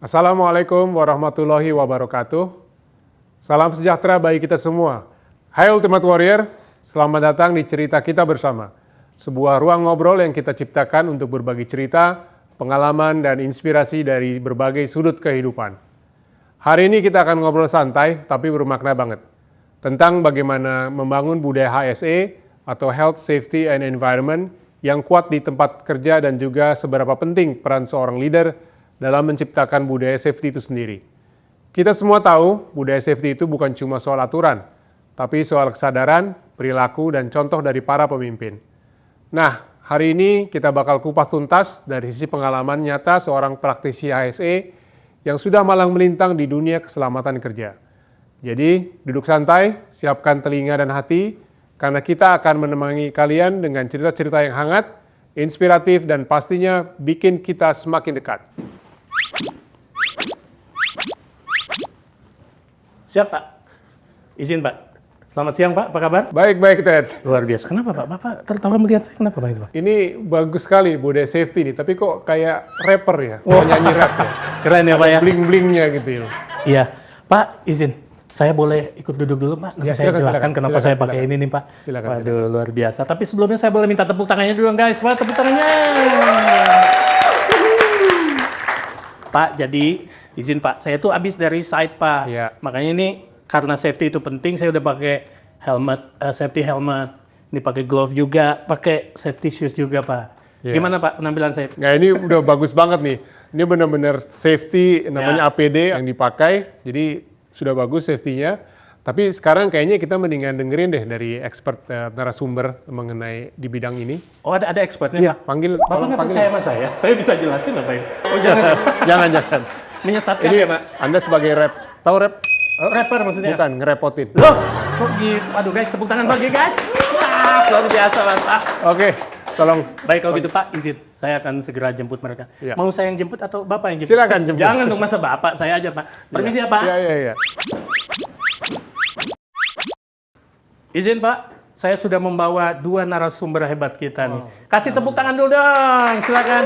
Assalamualaikum warahmatullahi wabarakatuh. Salam sejahtera bagi kita semua. Hai Ultimate Warrior, selamat datang di Cerita Kita Bersama. Sebuah ruang ngobrol yang kita ciptakan untuk berbagi cerita, pengalaman, dan inspirasi dari berbagai sudut kehidupan. Hari ini kita akan ngobrol santai tapi bermakna banget. Tentang bagaimana membangun budaya HSE atau Health, Safety, and Environment yang kuat di tempat kerja dan juga seberapa penting peran seorang leader dalam menciptakan budaya safety itu sendiri. Kita semua tahu budaya safety itu bukan cuma soal aturan, tapi soal kesadaran, perilaku, dan contoh dari para pemimpin. Nah, hari ini kita bakal kupas tuntas dari sisi pengalaman nyata seorang praktisi HSE yang sudah malang melintang di dunia keselamatan kerja. Jadi, duduk santai, siapkan telinga dan hati, karena kita akan menemani kalian dengan cerita-cerita yang hangat, inspiratif, dan pastinya bikin kita semakin dekat. Siap Pak, izin Pak. Selamat siang Pak, apa kabar? Baik, Ted. Luar biasa. Kenapa Pak? Bapak tertawa melihat saya, kenapa Pak itu Pak? Ini bagus sekali budaya safety nih, tapi kok kayak rapper ya, penyanyi rap ya. Keren ya Pak ya? Bling-blingnya gitu ya. Iya. Pak, izin. Saya boleh ikut duduk dulu Pak? Nanti Ya, saya jelaskan silakan, kenapa saya pakai ini nih Pak. Silakan. Waduh, luar biasa. Tapi sebelumnya saya boleh minta tepuk tangannya dulu guys. Pak, tepuk tangannya. Pak, jadi izin Pak, saya tuh habis dari site Pak. Iya. Makanya ini karena safety itu penting, saya udah pakai helmet, safety helmet. Ini pakai glove juga, pakai safety shoes juga Pak. Iya. Gimana Pak penampilan saya? Nah ini udah bagus banget nih. Ini benar-benar safety, namanya APD yang dipakai. Jadi sudah bagus safety-nya. Tapi sekarang kayaknya kita mendingan dengerin deh dari expert narasumber mengenai di bidang ini. Oh ada expertnya Iya, Pak? panggil. Bapak tolong nggak panggil. percaya sama saya? Saya bisa jelasin apa ini? Oh jangan. Menyesatkan Ini ya Pak? Anda sebagai rap, tahu rap? Oh, rapper maksudnya? Bukan, ngerepotin. Loh, kok gitu? Aduh guys, tepuk tangan bagi guys. Wah, luar biasa Pak. Oke, tolong. Baik kalau gitu Pak, izin. Saya akan segera jemput mereka. Iya. Mau saya yang jemput atau Bapak yang jemput? Silakan jemput. Jangan dong, masa Bapak, saya aja Pak. Permisi ya Pak. Iya. Izin Pak, saya sudah membawa dua narasumber hebat kita nih. Kasih tepuk tangan dulu dong, silakan.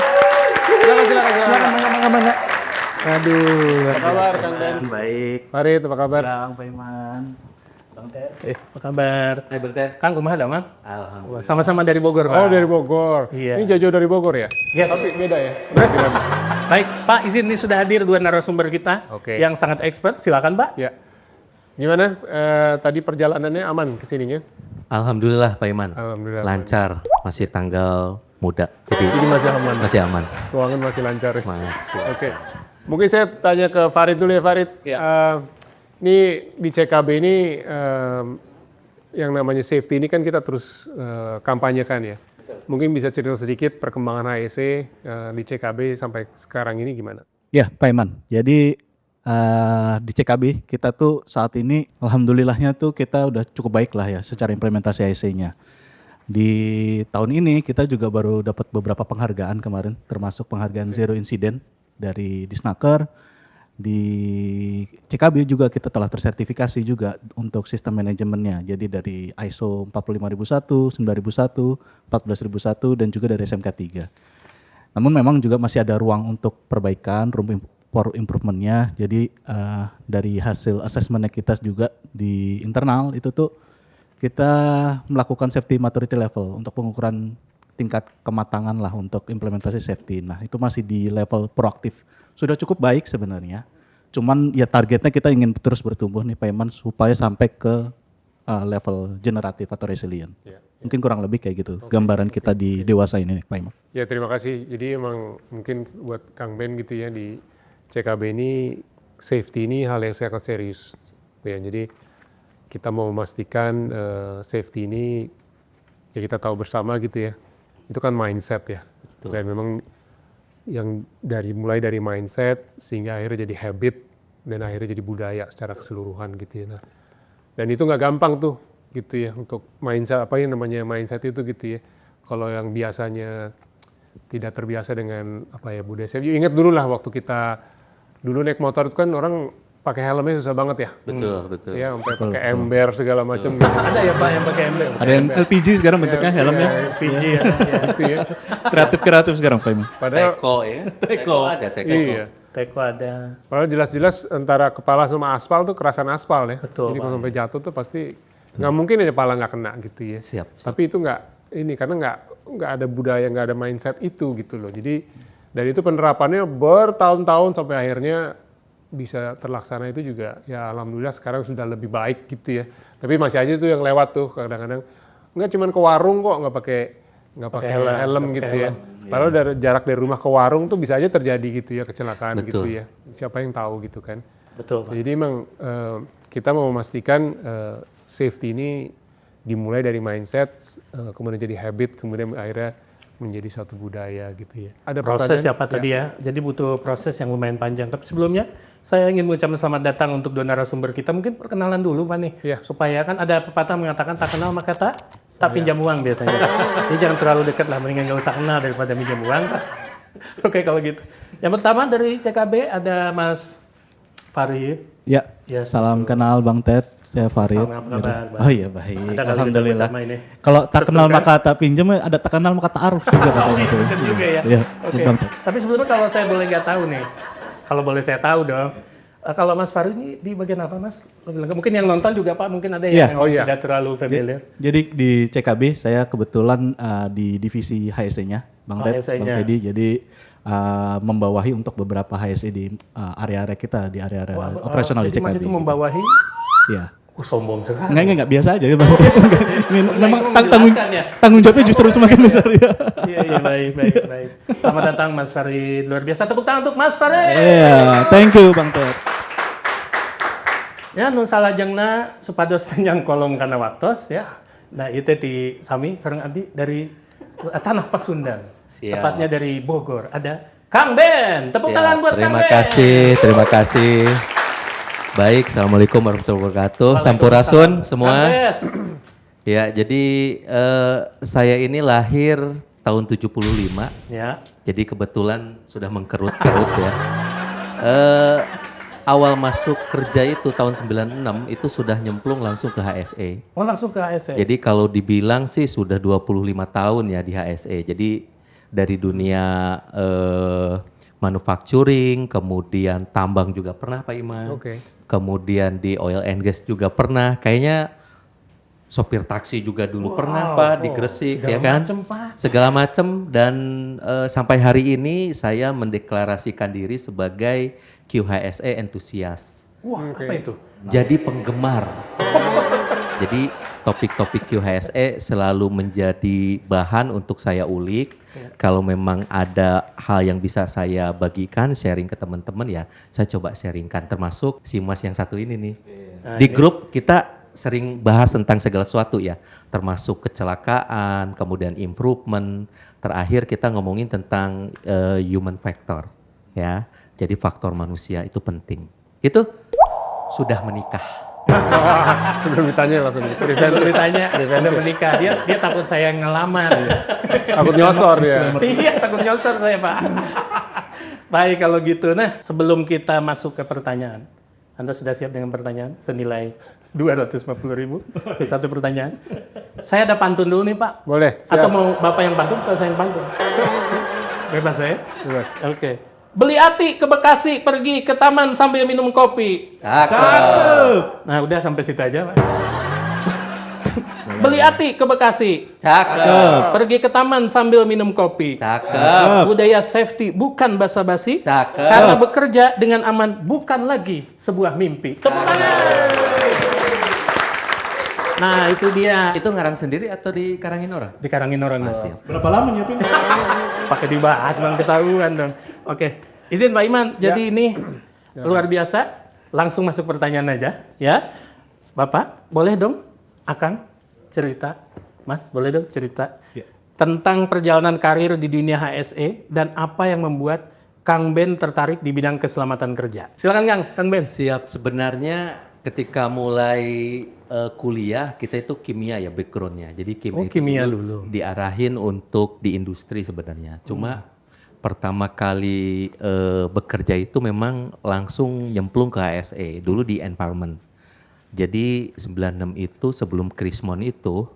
Silakan, mangga. Aduh, Apa kabar, Kang Ben? Baik. Farid, apa kabar? Bang Paiman. Bang Teh. apa kabar? Bang Teh. Kang, kumaha dah, Mang? Alhamdulillah. Wah, sama-sama dari Bogor, Pak. Oh, dari Bogor. Iya. Ini jauh dari Bogor ya? Yes. Tapi beda ya? Baik, Pak, izin nih sudah hadir dua narasumber kita Oke. yang sangat expert. Silakan, Pak. Ya. Gimana tadi perjalanannya aman ke sininya? Alhamdulillah Pak Iman, Alhamdulillah. lancar, masih tanggal muda, jadi Jadi masih aman. masih aman. Ruangan masih lancar ya? Makasih. Oke. Mungkin saya tanya ke Farid dulu ya, Farid. Ini di CKB ini yang namanya safety ini kan kita terus kampanyekan ya. Mungkin bisa cerita sedikit perkembangan HSE di CKB sampai sekarang ini gimana? Ya, Pak Iman. Jadi di CKB kita tuh saat ini alhamdulillahnya tuh kita udah cukup baik lah ya secara implementasi IC-nya. Di tahun ini kita juga baru dapat beberapa penghargaan kemarin, termasuk penghargaan Zero Incident dari Disnaker. Di CKB juga kita telah tersertifikasi juga untuk sistem manajemennya. Jadi dari ISO 45001, 9001, 14001 dan juga dari SMK 3. Namun memang juga masih ada ruang untuk perbaikan, room for improvement-nya. Jadi dari hasil assessment-nya kita juga di internal itu tuh kita melakukan safety maturity level untuk pengukuran tingkat kematangan lah untuk implementasi safety. Nah itu masih di level proaktif. Sudah cukup baik sebenarnya. Cuman ya targetnya kita ingin terus bertumbuh nih Pak Iman supaya sampai ke level generatif atau resilient. Mungkin kurang lebih kayak gitu gambaran kita di dewasa ini nih Pak Iman. Ya terima kasih. Jadi emang mungkin buat Kang Ben gitu ya di CKB ini safety ini hal yang sangat serius. Ya, jadi kita mau memastikan safety ini ya kita tahu bersama gitu ya. Itu kan mindset ya. Dan memang yang mulai dari mindset sehingga akhirnya jadi habit dan akhirnya jadi budaya secara keseluruhan gitu ya. Nah, dan itu nggak gampang tuh gitu ya untuk mindset apa yang namanya mindset itu gitu ya. Kalau yang biasanya tidak terbiasa dengan apa ya budaya safety. Ingat dulu lah waktu kita dulu naik motor itu kan orang pakai helmnya susah banget ya. Betul. Ya, sampai pakai ember segala macam gitu. Ada ya Pak yang pakai emblem? Ada yang LPG sekarang bentuknya helmnya. LPG ya. Gitu ya. Kreatif sekarang Pak Iman. Padahal Teko ya. Teko ada teko. iya. teko ada. Padahal jelas-jelas antara kepala sama aspal tuh kerasan aspal ya. Betul, Jadi Pak. kalau sampai jatuh tuh pasti nggak mungkin aja kepala nggak kena gitu ya. Siap. Tapi itu nggak ini karena nggak ada budaya, nggak ada mindset itu gitu loh. Jadi dari itu penerapannya bertahun-tahun sampai akhirnya bisa terlaksana itu juga ya alhamdulillah sekarang sudah lebih baik gitu ya. Tapi masih aja tuh yang lewat tuh kadang-kadang nggak cuman ke warung kok nggak pakai helm gitu ya. Padahal dari jarak dari rumah ke warung tuh bisa aja terjadi gitu ya kecelakaan gitu ya. Siapa yang tahu gitu kan. Betul, Pak. Jadi memang kita mau memastikan safety ini dimulai dari mindset, kemudian jadi habit, kemudian akhirnya menjadi satu budaya gitu ya. Ada Proses pertanyaan? siapa tadi ya, jadi butuh proses yang lumayan panjang. Tapi sebelumnya saya ingin mengucapkan selamat datang untuk dua narasumber kita. Mungkin perkenalan dulu Pak nih, Iya. supaya kan ada pepatah mengatakan tak kenal maka tak pinjam uang biasanya. Jadi jangan terlalu dekat lah, mendingan nggak usah kenal daripada pinjam uang. Oke kalau gitu. Yang pertama dari CKB ada Mas Farid. Ya, Ya. salam kenal Bang Ted, saya Farid. Apa kabar, Bang? Oh iya baik, Ada kali alhamdulillah. kita bersama ini. Kalau tak kenal maka tak pinjam, ada tak kenal maka tak aruf juga katanya itu. Bener juga ya. Iya, Oke. Bang Ted. Tapi sebelumnya kalau saya boleh nggak tahu nih, kalau boleh saya tahu dong. Kalau Mas Farid ini di bagian apa Mas? Lebih lengkap. Mungkin yang nonton juga Pak, mungkin ada Iya. yang tidak terlalu familiar. Jadi di CKB saya kebetulan di divisi HSE-nya, Bang Ted, HSE-nya. Bang Teddy. Jadi membawahi untuk beberapa HSE di area-area kita, di area-area operasional di Jadi Mas CKB. itu membawahi, Iya. sombong sekali. Enggak biasa aja Bang Ted. Memang menjelaskan ya. tanggung jawabnya justru semakin besar ya. Iya, baik. Selamat datang Mas Farid. Luar biasa, tepuk tangan untuk Mas Farid. Iya, thank you Bang Ted. Ya, nun salajengna supados yang kolong kana waktos ya. Nah, itu di sami sareng abdi dari Tanah Pasundan. Siap. Tepatnya dari Bogor. Ada Kang Ben. Tepuk tangan buat Kang Terima Ben. terima kasih. Baik, assalamualaikum warahmatullahi wabarakatuh. Sampurasun semua. Kang Bes. Ya, jadi saya ini lahir tahun 75. Ya. Jadi kebetulan sudah mengkerut-kerut ya. Awal masuk kerja itu tahun 96 itu sudah nyemplung langsung ke HSE. Oh, langsung ke ASN. Jadi kalau dibilang sih sudah 25 tahun ya di HSE. Jadi dari dunia manufacturing, kemudian tambang juga pernah Pak Iman. Oke. Kemudian di oil and gas juga pernah. Kayaknya sopir taksi juga dulu pernah Pak di Gresik ya kan. macem, Pak. Segala macam dan sampai hari ini saya mendeklarasikan diri sebagai QHSE entusias. Wah, apa itu? Jadi penggemar. Jadi topik-topik QHSE selalu menjadi bahan untuk saya ulik. Kalau memang ada hal yang bisa saya bagikan, sharing ke teman-teman ya, saya coba sharingkan. Termasuk si Mas yang satu ini nih. Di grup kita sering bahas tentang segala sesuatu ya, termasuk kecelakaan, kemudian improvement. Terakhir kita ngomongin tentang human factor ya. Jadi faktor manusia itu penting. Itu sudah menikah. Sebelum ditanya langsung Sebelum ditanya, udah menikah. Dia takut saya ngelamar. takut nyosor ya. Iya, takut nyosor saya, Pak. Baik kalau gitu. Nah, sebelum kita masuk ke pertanyaan. Anda sudah siap dengan pertanyaan senilai 250.000? Satu pertanyaan. Saya ada pantun dulu nih, Pak. Boleh. Atau Siap. mau Bapak yang pantun atau saya yang pantun? Bebas saya? Bebas. Oke. Beli ati ke Bekasi, pergi ke taman sambil minum kopi. Cakep. Nah, udah sampai situ aja, Pak. Beli ati ke Bekasi, Cakep. pergi ke taman sambil minum kopi. Cakep. Budaya safety bukan basa-basi. Cakep. Karena bekerja dengan aman bukan lagi sebuah mimpi. Tepuk tangan. Nah, itu dia. Itu ngarang sendiri atau dikarangin orang? Dikarangin orang dong. Siap. Berapa lama nyiapin? Pakai dibahas, Bang, ketahuan dong. Oke. Izin Pak Iman. Jadi ini luar biasa. Langsung masuk pertanyaan aja, ya. Bapak, boleh dong Akang cerita, Mas, boleh dong cerita tentang perjalanan karir di dunia HSE dan apa yang membuat Kang Ben tertarik di bidang keselamatan kerja. Silakan Kang Ben. Siap. Sebenarnya ketika mulai kuliah kita itu kimia ya backgroundnya. Jadi kimia, itu kimia dulu diarahin untuk di industri sebenarnya. Cuma pertama kali bekerja itu memang langsung nyemplung ke HSE dulu di environment. Jadi 96 itu sebelum Krismon itu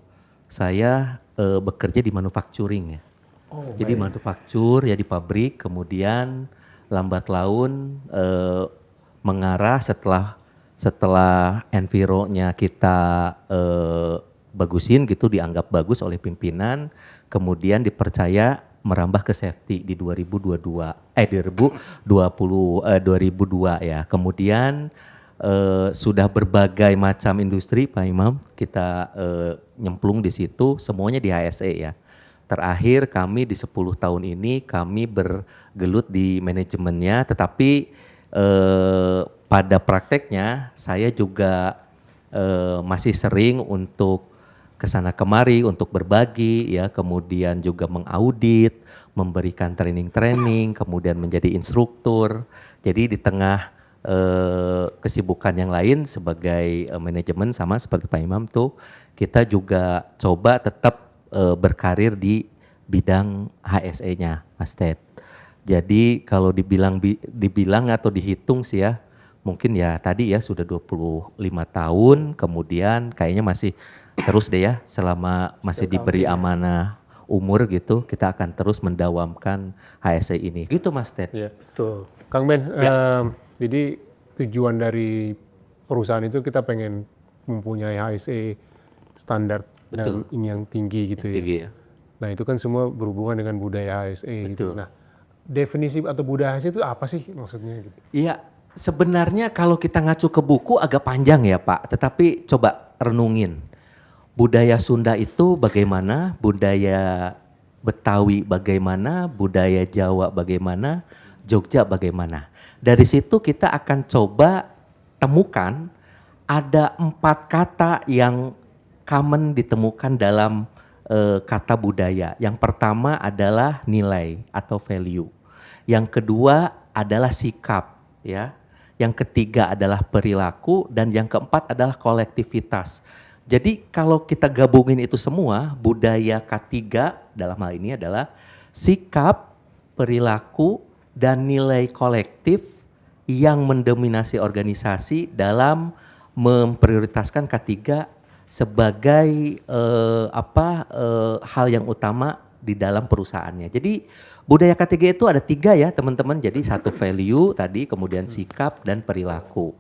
saya bekerja di manufacturing ya. Jadi manufaktur ya di pabrik, kemudian lambat laun mengarah setelah enviro-nya kita bagusin gitu, dianggap bagus oleh pimpinan, kemudian dipercaya merambah ke safety di 2022 ya. Kemudian sudah berbagai macam industri Pak Imam kita nyemplung di situ, semuanya di HSE ya. Terakhir kami di 10 tahun ini kami bergelut di manajemennya, tetapi pada prakteknya saya juga masih sering untuk kesana kemari untuk berbagi ya, kemudian juga mengaudit, memberikan training-training, kemudian menjadi instruktur. Jadi di tengah kesibukan yang lain sebagai manajemen sama seperti Pak Imam tuh, kita juga coba tetap berkarir di bidang HSE-nya, Mas Ted. Jadi kalau dibilang atau dihitung sih ya, mungkin ya tadi ya sudah 25 tahun, kemudian kayaknya masih terus deh ya, selama masih diberi amanah umur gitu, kita akan terus mendawamkan HSE ini. Gitu Mas Ted. Ya. Betul. Kang Ben, jadi tujuan dari perusahaan itu kita pengen mempunyai HSE standar dan ini yang tinggi gitu ya. Tinggi ya. Nah itu kan semua berhubungan dengan budaya HSE gitu. Betul. Nah definisi atau budaya HSE itu apa sih maksudnya gitu? Iya, sebenarnya kalau kita ngacu ke buku agak panjang ya Pak, tetapi coba renungin. Budaya Sunda itu bagaimana, budaya Betawi bagaimana, budaya Jawa bagaimana, Jogja bagaimana. Dari situ kita akan coba temukan ada 4 kata yang common ditemukan dalam kata budaya. Yang pertama adalah nilai atau value. Yang kedua adalah sikap ya. Yang ketiga adalah perilaku dan yang keempat adalah kolektivitas. Jadi kalau kita gabungin itu semua, budaya K3 dalam hal ini adalah sikap, perilaku, dan nilai kolektif yang mendominasi organisasi dalam memprioritaskan K3 sebagai hal yang utama di dalam perusahaannya. Jadi budaya K3 itu ada 3 ya teman-teman. Jadi 1 value tadi, kemudian sikap dan perilaku.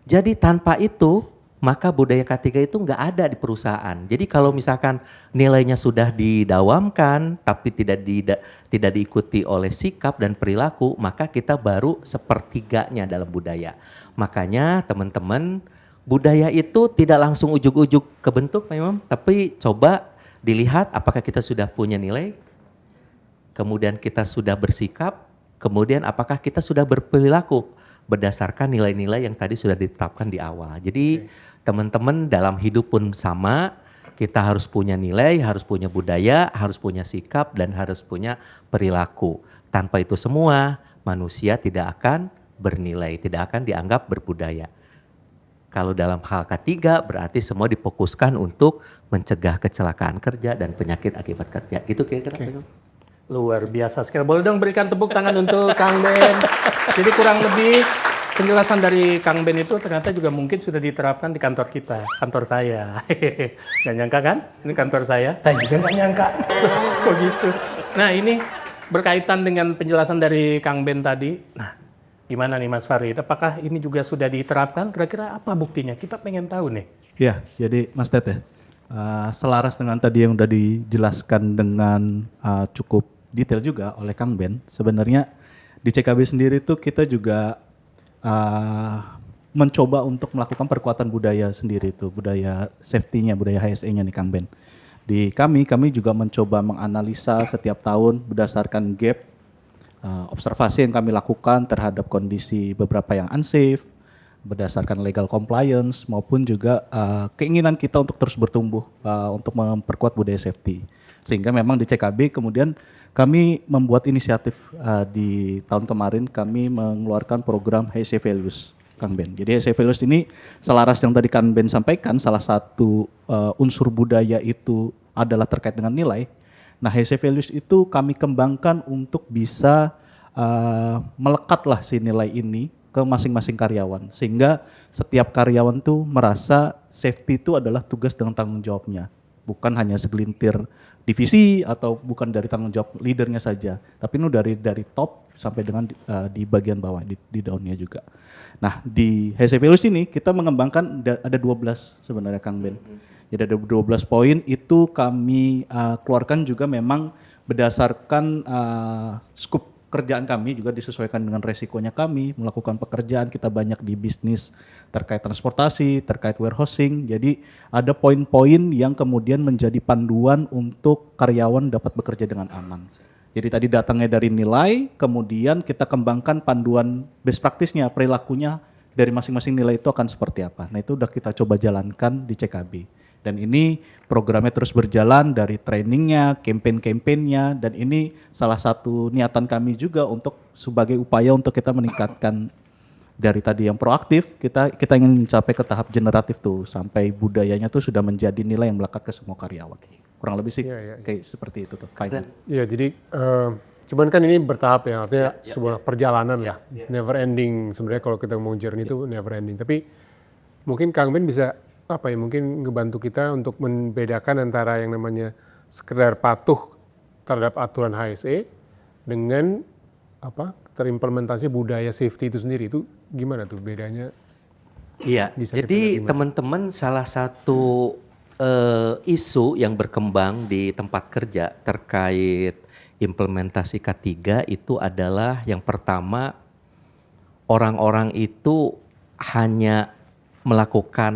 Jadi tanpa itu maka budaya K3 itu nggak ada di perusahaan. Jadi kalau misalkan nilainya sudah didawamkan tapi tidak diikuti oleh sikap dan perilaku, maka kita baru sepertiganya dalam budaya. Makanya teman-teman, budaya itu tidak langsung ujuk-ujuk kebentuk memang, tapi coba dilihat apakah kita sudah punya nilai, kemudian kita sudah bersikap, kemudian apakah kita sudah berperilaku berdasarkan nilai-nilai yang tadi sudah ditetapkan di awal. Jadi teman-teman dalam hidup pun sama, kita harus punya nilai, harus punya budaya, harus punya sikap, dan harus punya perilaku. Tanpa itu semua, manusia tidak akan bernilai, tidak akan dianggap berbudaya. Kalau dalam hal K3 berarti semua difokuskan untuk mencegah kecelakaan kerja dan penyakit akibat kerja. Gitu kira-kira. Luar biasa sekali. Boleh dong berikan tepuk tangan untuk Kang Ben. Jadi kurang lebih penjelasan dari Kang Ben itu ternyata juga mungkin sudah diterapkan di kantor kita, kantor saya. Gak nyangka kan? Ini kantor saya juga gak nyangka. Kok gitu? Nah ini berkaitan dengan penjelasan dari Kang Ben tadi. Nah gimana nih Mas Farid? Apakah ini juga sudah diterapkan? Kira-kira apa buktinya? Kita pengen tahu nih. Ya, jadi Mas Ted ya, selaras dengan tadi yang udah dijelaskan dengan cukup detail juga oleh Kang Ben. Sebenarnya di CKB sendiri tuh kita juga mencoba untuk melakukan perkuatan budaya sendiri itu, budaya safety-nya, budaya HSE-nya nih Kang Ben. Di kami juga mencoba menganalisa setiap tahun berdasarkan gap observasi yang kami lakukan terhadap kondisi beberapa yang unsafe, berdasarkan legal compliance maupun juga keinginan kita untuk terus bertumbuh untuk memperkuat budaya safety. Sehingga memang di CKB kemudian kami membuat inisiatif di tahun kemarin, kami mengeluarkan program HSE Values, Kang Ben. Jadi HSE Values ini selaras yang tadi Kang Ben sampaikan, salah satu unsur budaya itu adalah terkait dengan nilai. Nah HSE Values itu kami kembangkan untuk bisa melekatlah si nilai ini ke masing-masing karyawan. Sehingga setiap karyawan tuh merasa safety itu adalah tugas dengan tanggung jawabnya. bukan hanya segelintir divisi atau bukan dari tanggung jawab leadernya saja, tapi ini dari top sampai dengan di bagian bawah, di downnya juga. Nah di HSE Values ini kita mengembangkan ada 12 sebenarnya Kang Ben. Jadi ada 12 poin itu kami keluarkan juga memang berdasarkan skup kerjaan kami juga disesuaikan dengan resikonya kami melakukan pekerjaan. Kita banyak di bisnis terkait transportasi, terkait warehousing. Jadi ada poin-poin yang kemudian menjadi panduan untuk karyawan dapat bekerja dengan aman. Jadi tadi datangnya dari nilai, kemudian kita kembangkan panduan best practice-nya, perilakunya dari masing-masing nilai itu akan seperti apa. Nah itu udah kita coba jalankan di CKB. Dan ini programnya terus berjalan dari trainingnya, campaign-campaignnya, dan ini salah satu niatan kami juga untuk sebagai upaya untuk kita meningkatkan dari tadi yang proaktif, kita ingin mencapai ke tahap generatif tuh, sampai budayanya tuh sudah menjadi nilai yang melekat ke semua karyawan. Kurang lebih sih kayak seperti itu tuh. Iya, jadi cuman kan ini bertahap ya, artinya sebuah perjalanan lah. It's never ending, sebenarnya kalau kita mau journey itu never ending. Tapi mungkin Kang Ben bisa mungkin ngebantu kita untuk membedakan antara yang namanya sekedar patuh terhadap aturan HSE dengan terimplementasi budaya safety itu sendiri. Itu gimana tuh bedanya? Iya, jadi teman-teman salah satu isu yang berkembang di tempat kerja terkait implementasi K3 itu adalah yang pertama, orang-orang itu hanya melakukan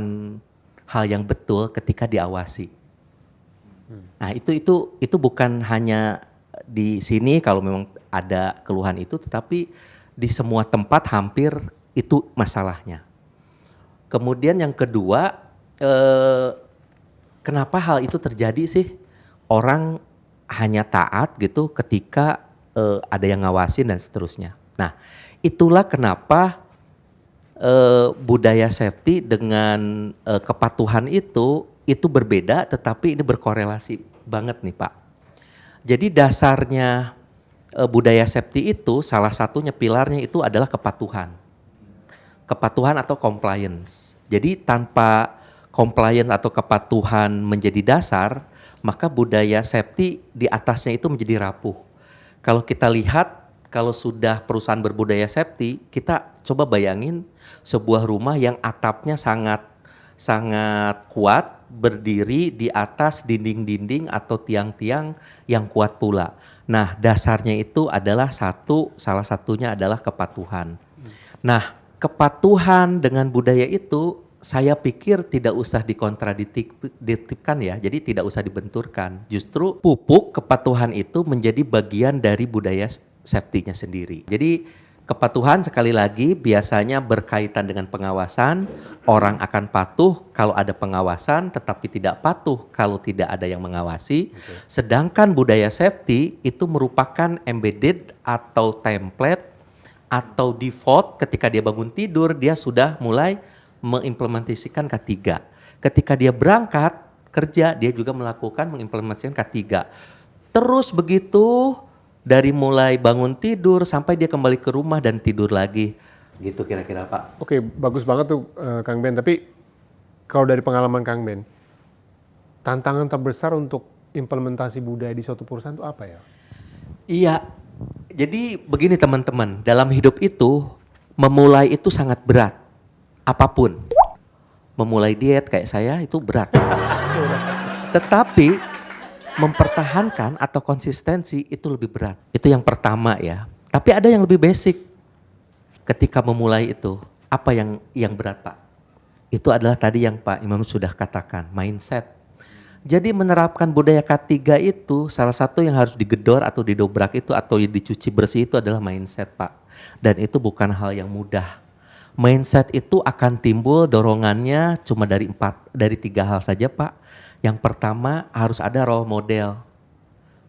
hal yang betul ketika diawasi. Nah itu bukan hanya di sini kalau memang ada keluhan itu, tetapi di semua tempat hampir itu masalahnya. Kemudian yang kedua, kenapa hal itu terjadi sih? Orang hanya taat gitu ketika ada yang ngawasin dan seterusnya. Nah itulah kenapa budaya safety dengan kepatuhan itu berbeda, tetapi ini berkorelasi banget nih Pak. Jadi dasarnya budaya safety itu salah satunya pilarnya itu adalah kepatuhan. Kepatuhan atau compliance. Jadi tanpa compliance atau kepatuhan menjadi dasar, maka budaya safety di atasnya itu menjadi rapuh. Kalau kita lihat, kalau sudah perusahaan berbudaya safety, kita coba bayangin sebuah rumah yang atapnya sangat kuat, berdiri di atas dinding-dinding atau tiang-tiang yang kuat pula. Nah, dasarnya itu adalah salah satunya adalah kepatuhan. Nah, kepatuhan dengan budaya itu saya pikir tidak usah dikontradiktifkan ya, jadi tidak usah dibenturkan. Justru pupuk kepatuhan itu menjadi bagian dari budaya safety-nya sendiri. Jadi kepatuhan sekali lagi biasanya berkaitan dengan pengawasan. Orang akan patuh kalau ada pengawasan, tetapi tidak patuh kalau tidak ada yang mengawasi. Sedangkan budaya safety itu merupakan embedded atau template atau default ketika dia bangun tidur, dia sudah mulai mengimplementasikan K3. Ketika dia berangkat kerja, dia juga mengimplementasikan K3. Terus begitu dari mulai bangun tidur sampai dia kembali ke rumah dan tidur lagi. Gitu kira-kira Pak. Oke, bagus banget tuh Kang Ben. Tapi kalau dari pengalaman Kang Ben, tantangan terbesar untuk implementasi budaya di suatu perusahaan itu apa ya? Iya, jadi begini teman-teman, dalam hidup itu memulai itu sangat berat. Apapun, memulai diet kayak saya itu berat. Tetapi mempertahankan atau konsistensi itu lebih berat. Itu yang pertama ya. Tapi ada yang lebih basic. Ketika memulai itu, apa yang berat Pak? Itu adalah tadi yang Pak Imam sudah katakan, mindset. Jadi menerapkan budaya K3 itu salah satu yang harus digedor atau didobrak itu atau dicuci bersih itu adalah mindset Pak. Dan itu bukan hal yang mudah. Mindset itu akan timbul dorongannya cuma dari 3 hal saja Pak. Yang pertama harus ada role model.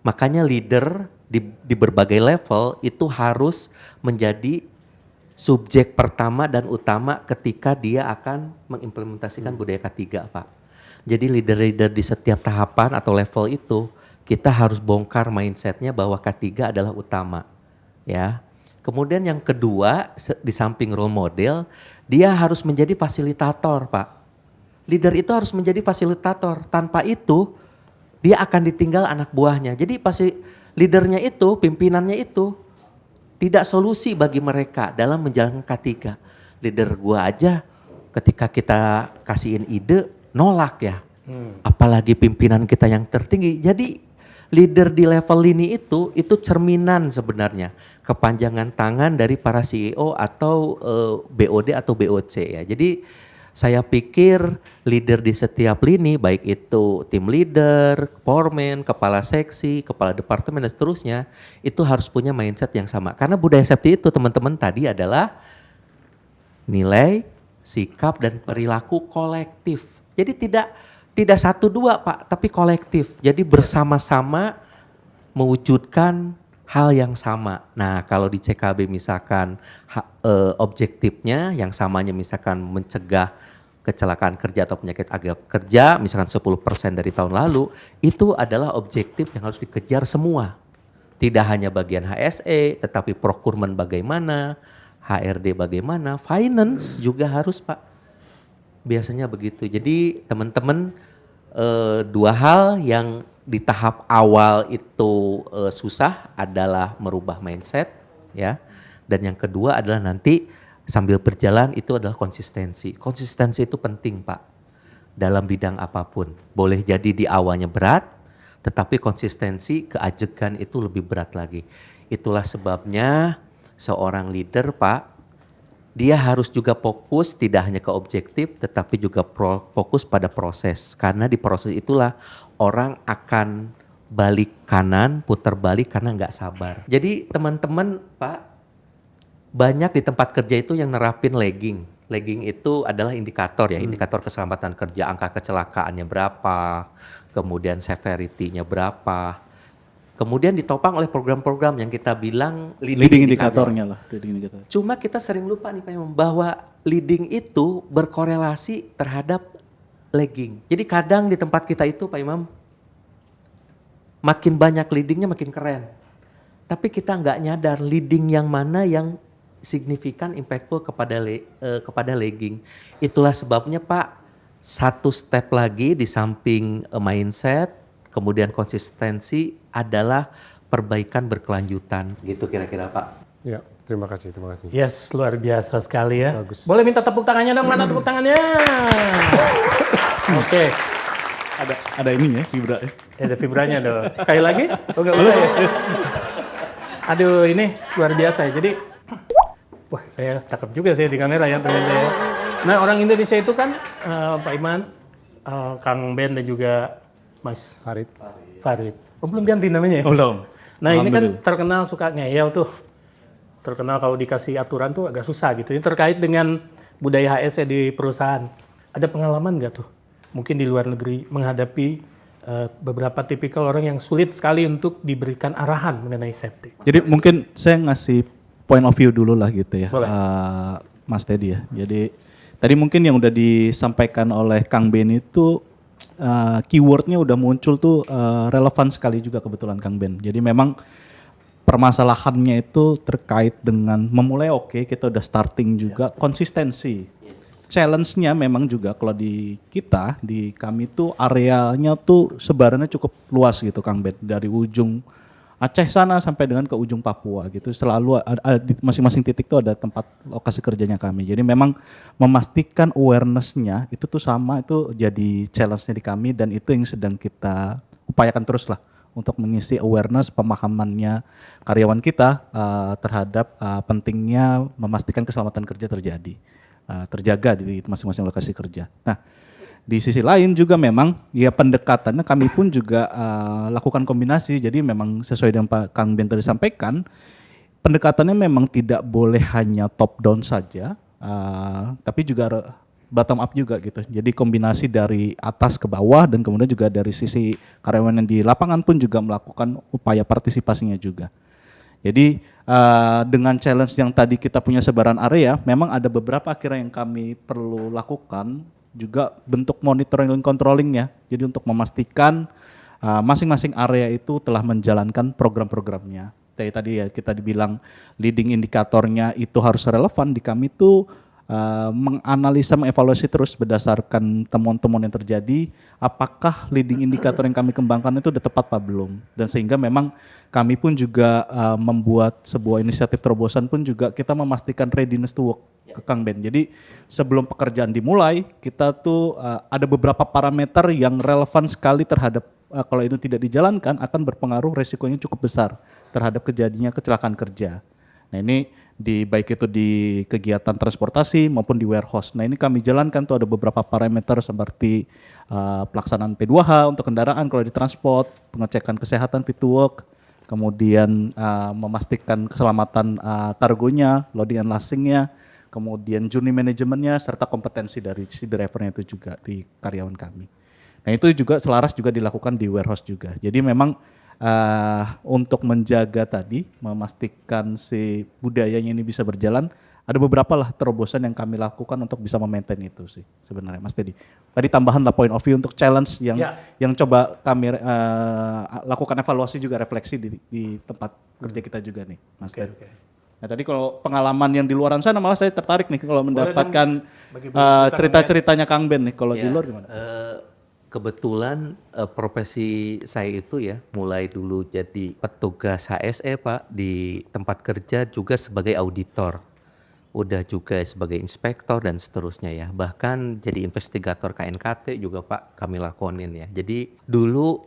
Makanya leader di berbagai level itu harus menjadi subjek pertama dan utama ketika dia akan mengimplementasikan budaya K3 Pak. Jadi leader-leader di setiap tahapan atau level itu kita harus bongkar mindsetnya bahwa K3 adalah utama. Ya. Kemudian yang kedua, di samping role model, dia harus menjadi fasilitator Pak. Leader itu harus menjadi fasilitator. Tanpa itu, dia akan ditinggal anak buahnya. Jadi pasti leadernya itu, pimpinannya itu tidak solusi bagi mereka dalam menjalankan K3. Leader gua aja ketika kita kasihin ide nolak ya. Apalagi pimpinan kita yang tertinggi. Jadi leader di level ini itu cerminan sebenarnya kepanjangan tangan dari para CEO atau BOD atau BOC ya. Jadi saya pikir leader di setiap lini baik itu tim leader, foreman, kepala seksi, kepala departemen dan seterusnya itu harus punya mindset yang sama. Karena budaya safety itu teman-teman tadi adalah nilai, sikap dan perilaku kolektif. Jadi tidak satu dua Pak, tapi kolektif. Jadi bersama-sama mewujudkan hal yang sama. Nah kalau di CKB misalkan objektifnya yang samanya misalkan mencegah kecelakaan kerja atau penyakit akibat kerja misalkan 10% dari tahun lalu, itu adalah objektif yang harus dikejar semua. Tidak hanya bagian HSE tetapi procurement bagaimana, HRD bagaimana, finance juga harus Pak. Biasanya begitu. Jadi teman-teman dua hal yang di tahap awal itu susah adalah merubah mindset ya. Dan yang kedua adalah nanti sambil berjalan itu adalah konsistensi. Konsistensi itu penting Pak dalam bidang apapun. Boleh jadi di awalnya berat tetapi konsistensi keajegan itu lebih berat lagi. Itulah sebabnya seorang leader Pak dia harus juga fokus tidak hanya ke objektif tetapi juga fokus pada proses. Karena di proses itulah orang akan balik kanan, putar balik karena nggak sabar. Jadi teman-teman Pak, banyak di tempat kerja itu yang nerapin lagging. Lagging itu adalah indikator ya, indikator keselamatan kerja, angka kecelakaannya berapa, kemudian severity-nya berapa. Kemudian ditopang oleh program-program yang kita bilang Leading indikatornya lah. Leading indicator. Cuma kita sering lupa nih Pak Imam bahwa leading itu berkorelasi terhadap lagging. Jadi kadang di tempat kita itu Pak Imam makin banyak leadingnya makin keren. Tapi kita nggak nyadar leading yang mana yang signifikan impactful kepada lagging. Itulah sebabnya Pak satu step lagi di samping mindset kemudian konsistensi adalah perbaikan berkelanjutan. Gitu kira-kira Pak. Ya, terima kasih, terima kasih. Yes, luar biasa sekali ya. Bagus. Boleh minta tepuk tangannya dong, mana tepuk tangannya? Oke. Ada ininya, vibra ya. Ada vibranya dong. Sekali lagi? Oh enggak usah ya. Aduh, ini luar biasa ya. Jadi, wah saya cakep juga sih di kamera ya ternyata ya. Nah orang Indonesia itu kan Pak Iman, Kang Ben dan juga Mas Farid. Farid. Oh belum ganti namanya ya? Oh, belum. Nah ini kan terkenal suka ngeyel tuh. Terkenal kalau dikasih aturan tuh agak susah gitu. Ini terkait dengan budaya HSE di perusahaan. Ada pengalaman nggak tuh? Mungkin di luar negeri menghadapi beberapa tipikal orang yang sulit sekali untuk diberikan arahan mengenai safety. Jadi mungkin saya ngasih point of view dulu lah gitu ya, Boleh. Mas Teddy ya. Jadi tadi mungkin yang udah disampaikan oleh Kang Ben itu keywordnya udah muncul tuh relevan sekali juga kebetulan Kang Ben. Jadi memang permasalahannya itu terkait dengan memulai oke, kita udah starting juga konsistensi. Challenge-nya memang juga kalau di kita, di kami tuh areanya tuh sebarannya cukup luas gitu Kang Ben. Dari ujung Aceh sana sampai dengan ke ujung Papua gitu. Selalu ada di masing-masing titik tuh ada tempat lokasi kerjanya kami. Jadi memang memastikan awareness-nya itu tuh sama, itu jadi challenge-nya di kami dan itu yang sedang kita upayakan terus lah untuk mengisi awareness pemahamannya karyawan kita terhadap pentingnya memastikan keselamatan kerja terjaga di masing-masing lokasi kerja. Nah, di sisi lain juga memang ya pendekatannya kami pun juga lakukan kombinasi. Jadi memang sesuai dengan Pak Kang Ben tadi sampaikan, pendekatannya memang tidak boleh hanya top down saja, tapi juga bottom up juga gitu. Jadi kombinasi dari atas ke bawah dan kemudian juga dari sisi karyawan yang di lapangan pun juga melakukan upaya partisipasinya juga. Jadi dengan challenge yang tadi kita punya sebaran area, memang ada beberapa akhirnya yang kami perlu lakukan juga bentuk monitoring dan controlling ya. Jadi untuk memastikan masing-masing area itu telah menjalankan program-programnya. Kayak tadi ya kita dibilang leading indikatornya itu harus relevan, di kami tuh menganalisa, mengevaluasi terus berdasarkan temuan-temuan yang terjadi, apakah leading indikator yang kami kembangkan itu udah tepat apa belum. Dan sehingga memang kami pun juga membuat sebuah inisiatif terobosan pun juga kita memastikan readiness to work ke Kang Ben. Jadi sebelum pekerjaan dimulai, kita tuh ada beberapa parameter yang relevan sekali terhadap kalau itu tidak dijalankan akan berpengaruh, resikonya cukup besar terhadap kejadiannya kecelakaan kerja. Nah ini baik itu di kegiatan transportasi maupun di warehouse. Nah ini kami jalankan tuh ada beberapa parameter seperti pelaksanaan P2H untuk kendaraan kalau di transport, pengecekan kesehatan fit to work, kemudian memastikan keselamatan kargonya, loading and lastingnya, kemudian journey manajemennya, serta kompetensi dari si drivernya itu juga di karyawan kami. Nah itu juga selaras juga dilakukan di warehouse juga. Jadi memang untuk menjaga tadi, memastikan si budayanya ini bisa berjalan, ada beberapa lah terobosan yang kami lakukan untuk bisa memaintain itu sih sebenarnya Mas Teddy. Tadi tambahan lah point of view untuk challenge yang coba kami lakukan evaluasi juga refleksi di tempat kerja kita juga nih Mas Teddy. Nah tadi kalau pengalaman yang di luaran sana malah saya tertarik nih kalau mendapatkan cerita-ceritanya Kang Ben nih, kalau di luar gimana? Kebetulan profesi saya itu ya mulai dulu jadi petugas HSE Pak di tempat kerja, juga sebagai auditor, udah juga sebagai inspektor dan seterusnya ya, bahkan jadi investigator KNKT juga Pak kami lakonin ya. Jadi dulu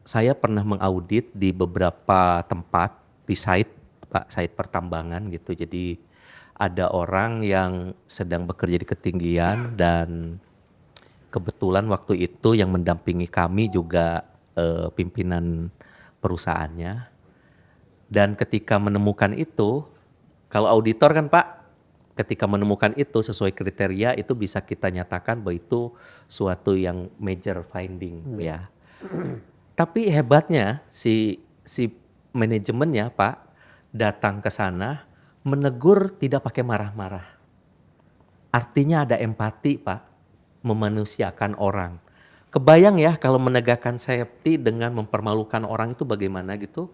saya pernah mengaudit di beberapa tempat di site Pak, site pertambangan gitu. Jadi ada orang yang sedang bekerja di ketinggian dan kebetulan waktu itu yang mendampingi kami juga pimpinan perusahaannya. Dan ketika menemukan itu, kalau auditor kan Pak, ketika menemukan itu sesuai kriteria itu bisa kita nyatakan bahwa itu suatu yang major finding ya. Tapi hebatnya si manajemennya Pak datang ke sana menegur tidak pakai marah-marah. Artinya ada empati Pak, memanusiakan orang. Kebayang ya kalau menegakkan safety dengan mempermalukan orang itu bagaimana gitu.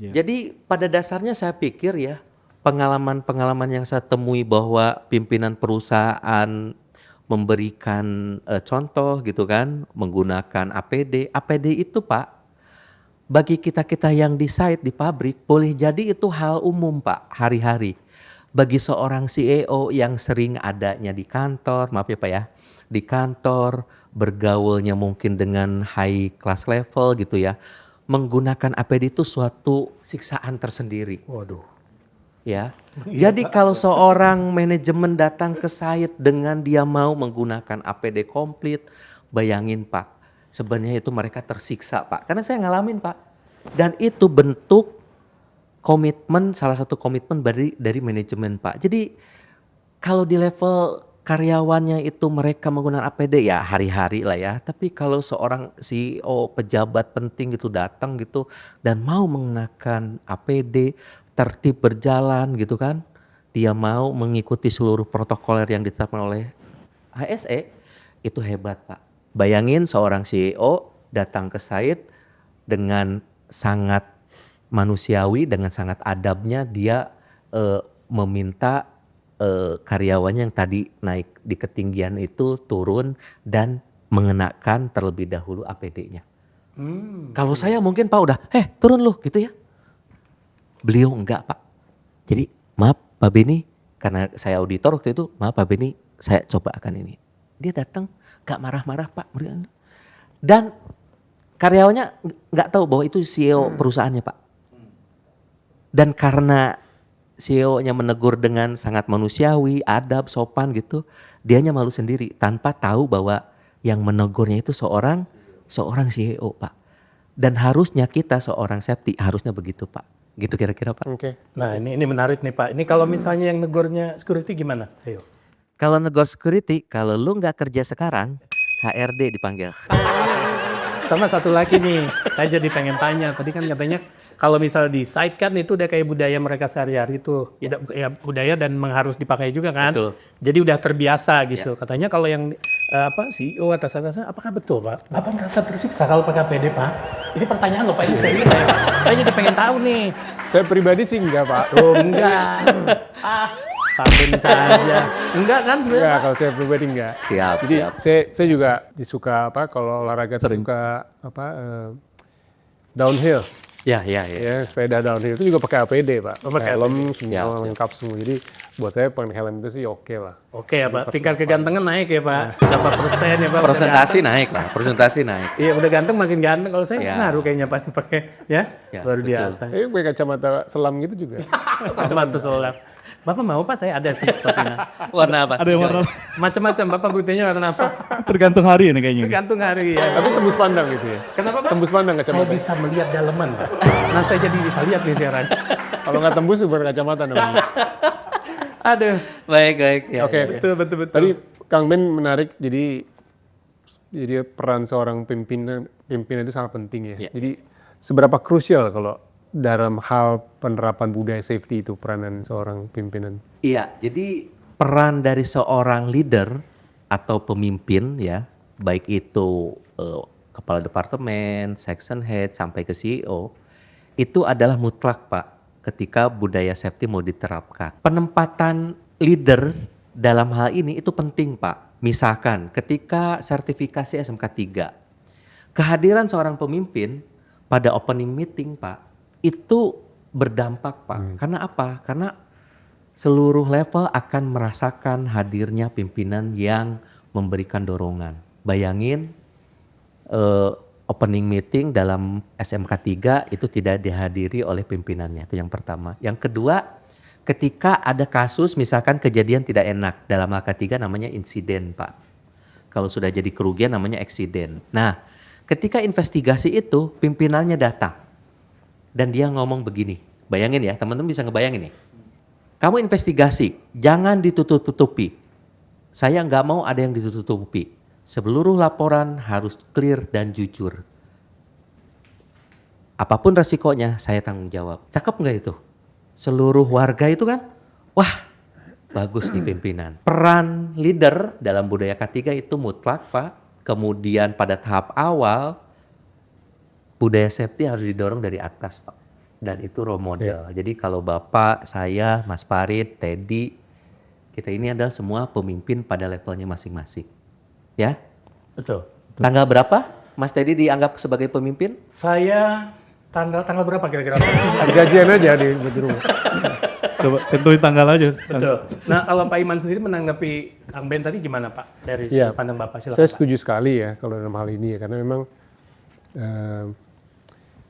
Jadi pada dasarnya saya pikir ya, pengalaman-pengalaman yang saya temui bahwa pimpinan perusahaan memberikan contoh gitu kan, menggunakan APD. APD itu Pak, bagi kita-kita yang di site, di pabrik, boleh jadi itu hal umum Pak, hari-hari. Bagi seorang CEO yang sering adanya di kantor, maaf ya Pak ya, di kantor, bergaulnya mungkin dengan high class level gitu ya, menggunakan APD itu suatu siksaan tersendiri. Waduh. Ya, jadi kalau seorang manajemen datang ke site dengan dia mau menggunakan APD komplit, bayangin Pak, sebenarnya itu mereka tersiksa Pak, karena saya ngalamin Pak, dan itu bentuk komitmen, salah satu komitmen dari manajemen Pak. Jadi kalau di level karyawannya itu mereka menggunakan APD ya hari-hari lah ya. Tapi kalau seorang CEO pejabat penting gitu datang gitu dan mau mengenakan APD, tertib berjalan gitu kan, dia mau mengikuti seluruh protokoler yang ditetapkan oleh HSE, itu hebat Pak. Bayangin seorang CEO datang ke site dengan sangat manusiawi, dengan sangat adabnya dia meminta karyawannya yang tadi naik di ketinggian itu turun dan mengenakan terlebih dahulu APD-nya. Kalau saya mungkin Pak udah, turun lu gitu ya. Beliau enggak Pak. Jadi maaf Pak Beni, karena saya auditor waktu itu, maaf Pak Beni, saya coba akan ini. Dia datang gak marah-marah Pak. Dan karyawannya gak tahu bahwa itu CEO perusahaannya Pak. Dan karena CEO-nya menegur dengan sangat manusiawi, adab, sopan gitu, dianya malu sendiri tanpa tahu bahwa yang menegurnya itu seorang CEO Pak. Dan harusnya kita seorang safety harusnya begitu Pak. Gitu kira-kira Pak. Oke. Nah ini menarik nih Pak. Ini kalau misalnya yang negornya security gimana? Ayo. Kalau negor security, kalau lu nggak kerja sekarang, HRD dipanggil. Sama satu lagi nih, saya jadi pengen tanya. Tadi kan katanya kalau misalnya di site kan itu udah kayak budaya mereka sehari-hari itu. Ya budaya dan harus dipakai juga kan. Betul. Jadi udah terbiasa gitu. Katanya kalau yang CEO atas-atasnya, apakah betul Pak? Bapak merasa tersiksa kalau pakai APD Pak? Ini pertanyaan loh Pak, ini serius saya. Saya jadi pengen tahu nih. Saya pribadi sih enggak Pak. Oh enggak. Tambahin saja. Enggak kan Enggak, sebenarnya? kalau saya pribadi enggak. Siap, Jadi siap. saya juga disuka apa kalau olahraga tuh suka apa downhill. Ya, ya, ya. Ya, sepeda downhill itu juga pakai APD, Pak. pakai helm semua Siap, siap. lengkap semua. Jadi buat saya pakai helm itu sih oke lah. Oke ya Pak, tingkat kegantengan naik ya Pak. Berapa persen ya Pak? Udah Presentasi naik lah, presentasi naik. ganteng. Iya udah ganteng makin ganteng. Kalau saya Ya. ngaruh kayaknya Pak pakai ya. Ya, Luar betul. biasa. Pakai kacamata selam gitu juga. Macam-macam soalnya. Bapak mau Pak? Saya ada sih sepatunya. Warna apa? Ada yang warna Macam-macam. Bapak butuhnya warna apa? tergantung hari ini kayaknya. Tergantung hari ya. Tapi tembus pandang gitu ya. Kenapa Pak? Tembus pandang Saya kacamata. bisa melihat daleman Pak. Nah saya jadi bisa lihat nih sekarang. Kalau nggak tembus berkacamata namanya. Aduh. Baik, baik. Ya, Oke. ya. Betul. Tadi Kang Ben menarik, jadi peran seorang pimpinan itu sangat penting ya. Ya. Jadi seberapa krusial kalau dalam hal penerapan budaya safety itu peranan seorang pimpinan? Iya, jadi peran dari seorang leader atau pemimpin ya, baik itu kepala departemen, section head sampai ke CEO, itu adalah mutlak Pak ketika budaya safety mau diterapkan. Penempatan leader dalam hal ini itu penting Pak. Misalkan ketika sertifikasi SMK 3, kehadiran seorang pemimpin pada opening meeting Pak, itu berdampak Pak. Karena apa? Karena seluruh level akan merasakan hadirnya pimpinan yang memberikan dorongan. Bayangin opening meeting dalam SMK 3 itu tidak dihadiri oleh pimpinannya, itu yang pertama. Yang kedua, ketika ada kasus misalkan kejadian tidak enak, dalam AK3 namanya insiden Pak. Kalau sudah jadi kerugian namanya eksiden. Nah, ketika investigasi itu pimpinannya datang dan dia ngomong begini. Bayangin ya, teman-teman bisa ngebayangin nih. Kamu investigasi, jangan ditutup-tutupi. Saya nggak mau ada yang ditutup-tutupi. Seluruh laporan harus clear dan jujur. Apapun resikonya, saya tanggung jawab. Cakep nggak itu? Seluruh warga itu kan, wah bagus nih pimpinan. Peran leader dalam budaya K3 itu mutlak Pak. Kemudian pada tahap awal, budaya safety harus didorong dari atas Pak. Dan itu role model. Jadi kalau Bapak, saya, Mas Farid, Teddy, kita ini adalah semua pemimpin pada levelnya masing-masing. Ya? Betul. Tanggal berapa Mas Teddy dianggap sebagai pemimpin? Saya tanggal berapa kira-kira? Ada gajian aja di rumah. Coba tentuin tanggal aja. Betul. Nah kalau Pak Iman sendiri menanggapi Kang Ben tadi gimana Pak? Dari Iya. sudut pandang Bapak silakan. Saya Pak. setuju sekali ya kalau dalam hal ini ya, karena memang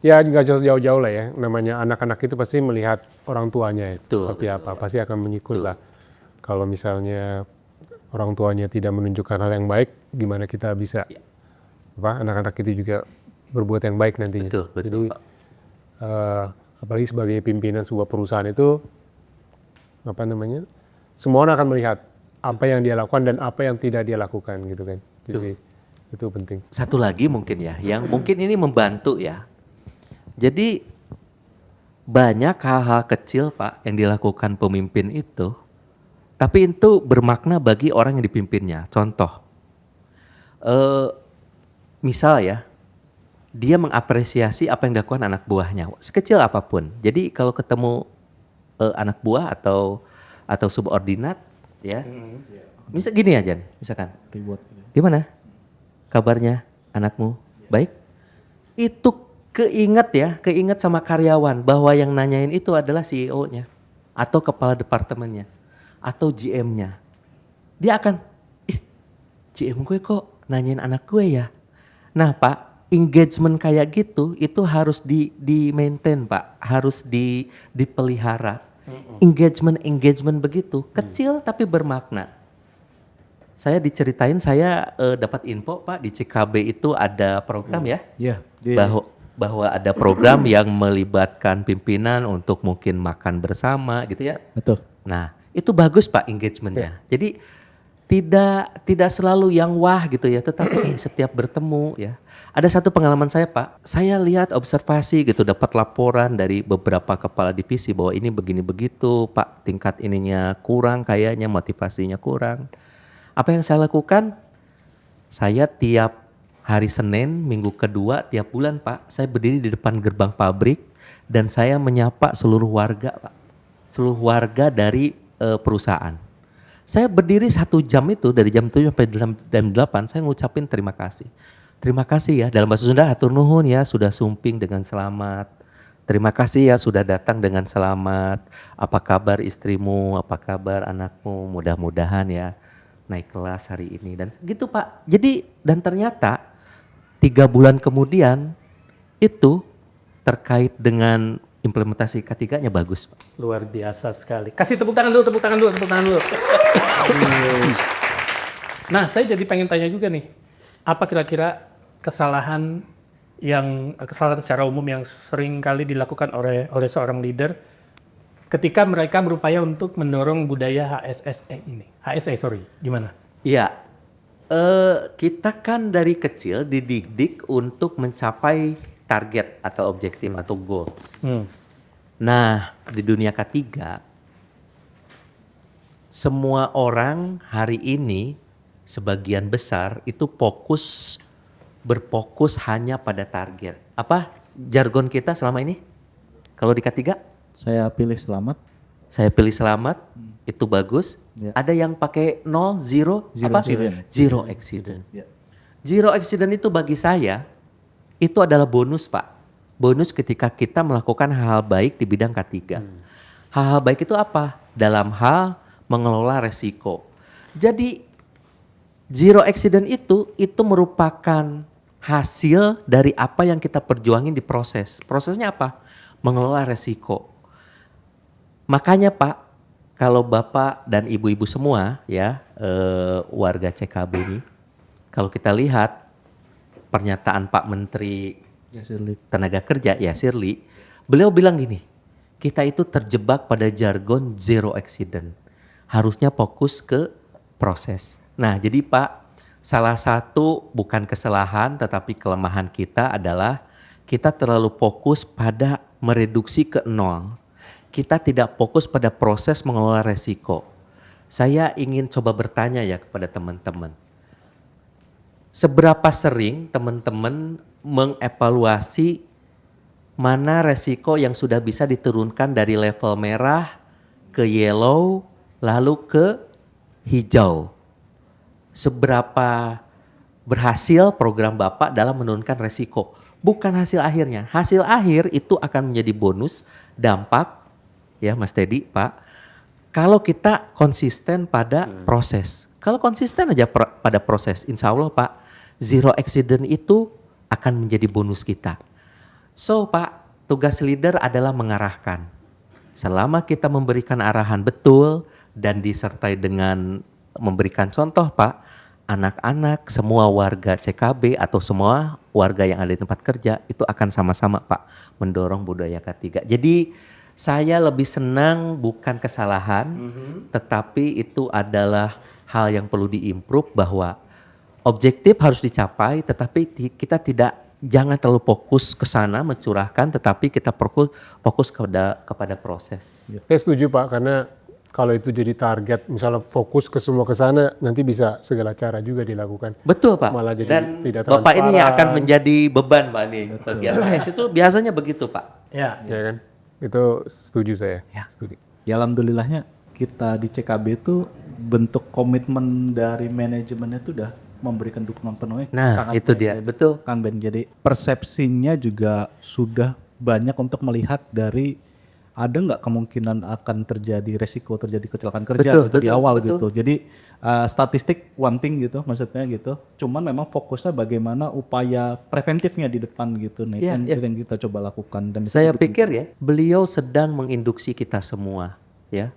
ya nggak jauh-jauh lah ya, namanya anak-anak itu pasti melihat orang tuanya itu Betul, seperti apa, pasti akan mengikut lah. Kalau misalnya orang tuanya tidak menunjukkan hal yang baik, gimana kita bisa anak-anak itu juga berbuat yang baik nantinya. Betul, betul Jadi Pak. apalagi sebagai pimpinan sebuah perusahaan itu apa namanya, semua orang akan melihat apa yang dia lakukan dan apa yang tidak dia lakukan gitu kan. Jadi itu penting. Satu lagi mungkin ya, yang mungkin ini membantu ya. Jadi banyak hal-hal kecil Pak yang dilakukan pemimpin itu, tapi itu bermakna bagi orang yang dipimpinnya. Contoh, misal ya, dia mengapresiasi apa yang dilakukan anak buahnya, sekecil apapun. Jadi kalau ketemu anak buah atau subordinat, ya, misal gini aja, misalkan, gimana kabarnya anakmu? Baik? Itu keinget sama karyawan bahwa yang nanyain itu adalah CEO-nya atau kepala departemennya atau GM-nya. Dia akan, GM gue kok nanyain anak gue ya. Nah Pak, engagement kayak gitu itu harus di-maintain Pak, harus dipelihara. Engagement begitu, kecil tapi bermakna. Saya diceritain, saya dapat info Pak, di CKB itu ada program ya. Iya. Bahwa ada program yang melibatkan pimpinan untuk mungkin makan bersama gitu ya. Betul. Nah itu bagus Pak engagementnya. Jadi tidak selalu yang wah gitu ya, tetapi setiap bertemu ya. Ada satu pengalaman saya Pak, saya lihat observasi gitu, dapat laporan dari beberapa kepala divisi bahwa ini begini begitu Pak, tingkat ininya kurang kayaknya, motivasinya kurang. Apa yang saya lakukan? Saya tiap hari Senin, minggu kedua, tiap bulan Pak, saya berdiri di depan gerbang pabrik dan saya menyapa seluruh warga Pak. Seluruh warga dari perusahaan. Saya berdiri 1 jam itu dari jam 7 sampai jam 8 saya ngucapin terima kasih. Terima kasih ya, dalam bahasa Sunda hatur nuhun ya sudah sumping dengan selamat. Terima kasih ya sudah datang dengan selamat. Apa kabar istrimu, apa kabar anakmu, mudah-mudahan ya naik kelas hari ini. Dan gitu Pak, jadi dan ternyata 3 bulan kemudian itu terkait dengan implementasi ketiganya bagus Pak. Luar biasa sekali. Kasih tepuk tangan dulu, tepuk tangan dulu, tepuk tangan dulu. Nah, saya jadi pengen tanya juga nih. Apa kira-kira kesalahan secara umum yang sering kali dilakukan oleh seorang leader ketika mereka berupaya untuk mendorong budaya HSE sorry, gimana? Iya, kita kan dari kecil dididik untuk mencapai target atau objektif atau goals. Nah, di dunia ketiga, semua orang hari ini sebagian besar itu berfokus hanya pada target. Apa jargon kita selama ini? Kalau di ketiga? Saya pilih selamat. Saya pilih selamat, itu bagus. Ya. Ada yang pakai 0, 0, apa? accident. Zero accident. Ya. Zero accident itu bagi saya, itu adalah bonus Pak. Bonus ketika kita melakukan hal-hal baik di bidang ketiga. Hal-hal baik itu apa? Dalam hal mengelola resiko. Jadi zero accident itu merupakan hasil dari apa yang kita perjuangin di proses. Prosesnya apa? Mengelola resiko. Makanya Pak, kalau Bapak dan Ibu-ibu semua ya warga CKB ini, kalau kita lihat pernyataan Pak Menteri Tenaga Kerja ya Shirley, beliau bilang gini, kita itu terjebak pada jargon zero accident. Harusnya fokus ke proses. Nah jadi Pak, salah satu bukan kesalahan tetapi kelemahan kita adalah kita terlalu fokus pada mereduksi ke 0. Kita tidak fokus pada proses mengelola resiko. Saya ingin coba bertanya ya kepada teman-teman. Seberapa sering teman-teman mengevaluasi mana resiko yang sudah bisa diturunkan dari level merah ke yellow lalu ke hijau? Seberapa berhasil program Bapak dalam menurunkan resiko? Bukan hasil akhirnya. Hasil akhir itu akan menjadi bonus, dampak ya Mas Teddy, Pak. Kalau kita konsisten pada proses. Kalau konsisten aja pada proses, insya Allah Pak, zero accident itu akan menjadi bonus kita. So Pak, tugas leader adalah mengarahkan. Selama kita memberikan arahan betul dan disertai dengan memberikan contoh Pak, anak-anak, semua warga CKB atau semua warga yang ada di tempat kerja itu akan sama-sama Pak mendorong budaya ketiga. Jadi saya lebih senang bukan kesalahan, tetapi itu adalah hal yang perlu diimprove bahwa objektif harus dicapai, tetapi kita jangan terlalu fokus ke sana mencurahkan, tetapi kita fokus kepada proses. Saya setuju Pak, karena kalau itu jadi target, misalnya fokus ke semua ke sana, nanti bisa segala cara juga dilakukan. Betul Pak. Malah jadi Dan tidak Bapak ini transparan. akan menjadi beban Pak nih. Bagian PS itu biasanya begitu Pak. Ya. Ya kan? Itu setuju saya. Ya. Setuju. Ya alhamdulillahnya kita di CKB itu bentuk komitmen dari manajemennya itu udah memberikan dukungan penuhnya. Nah, Sangat itu baik, dia. Ben. Betul. Kang Ben. Jadi persepsinya juga sudah banyak untuk melihat dari ada nggak kemungkinan akan terjadi resiko terjadi kecelakaan kerja Betul, gitu di betul, awal betul. gitu. Jadi statistik one thing gitu maksudnya gitu. Cuman memang fokusnya bagaimana upaya preventifnya di depan gitu nih. Iya, iya. Itu yang kita coba lakukan dan itu Saya didukung. pikir ya, beliau sedang menginduksi kita semua, ya.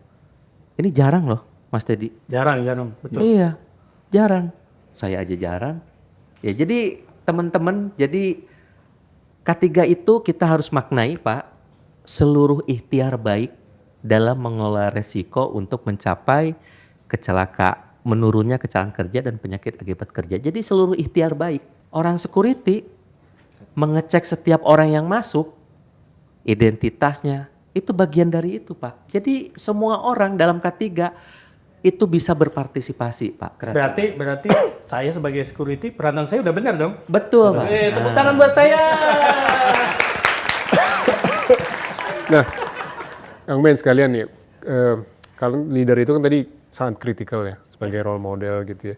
Ini jarang loh, Mas Teddy. Jarang, betul. Iya, jarang. Saya aja jarang. Ya jadi teman-teman, jadi ketiga itu kita harus maknai Pak, seluruh ikhtiar baik dalam mengelola resiko untuk mencapai menurunnya kecelakaan kerja dan penyakit akibat kerja. Jadi seluruh ikhtiar baik. Orang security mengecek setiap orang yang masuk, identitasnya, itu bagian dari itu Pak. Jadi semua orang dalam K3 itu bisa berpartisipasi Pak. Berarti saya sebagai security peranan saya udah benar dong. Betul Pak. Tepuk tangan buat saya. Nah, Kang Ben sekalian nih, Kalau leader itu kan tadi sangat kritikal ya sebagai role model gitu ya.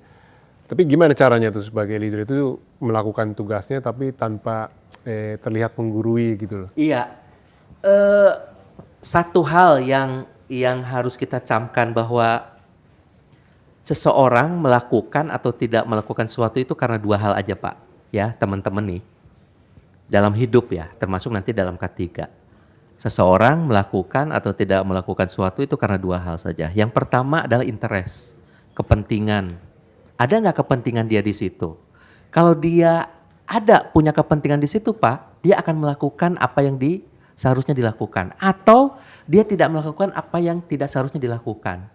Tapi gimana caranya tuh sebagai leader itu melakukan tugasnya tapi tanpa terlihat menggurui gitu loh. Iya, satu hal yang harus kita camkan bahwa seseorang melakukan atau tidak melakukan sesuatu itu karena dua hal aja Pak, ya teman-teman nih. Dalam hidup ya, termasuk nanti dalam K3. Seseorang melakukan atau tidak melakukan sesuatu itu karena dua hal saja. Yang pertama adalah interest, kepentingan. Ada nggak kepentingan dia di situ? Kalau dia ada punya kepentingan di situ Pak, dia akan melakukan apa yang seharusnya dilakukan. Atau dia tidak melakukan apa yang tidak seharusnya dilakukan.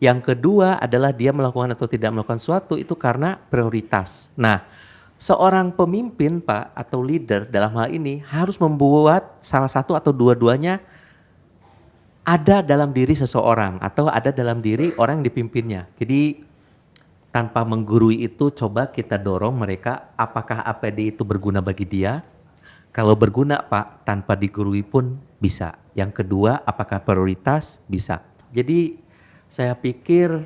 Yang kedua adalah dia melakukan atau tidak melakukan sesuatu itu karena prioritas. Nah, seorang pemimpin Pak atau leader dalam hal ini harus membuat salah satu atau dua-duanya ada dalam diri seseorang atau ada dalam diri orang yang dipimpinnya. Jadi tanpa menggurui itu coba kita dorong mereka apakah APD itu berguna bagi dia. Kalau berguna Pak tanpa digurui pun bisa. Yang kedua apakah prioritas bisa. Jadi saya pikir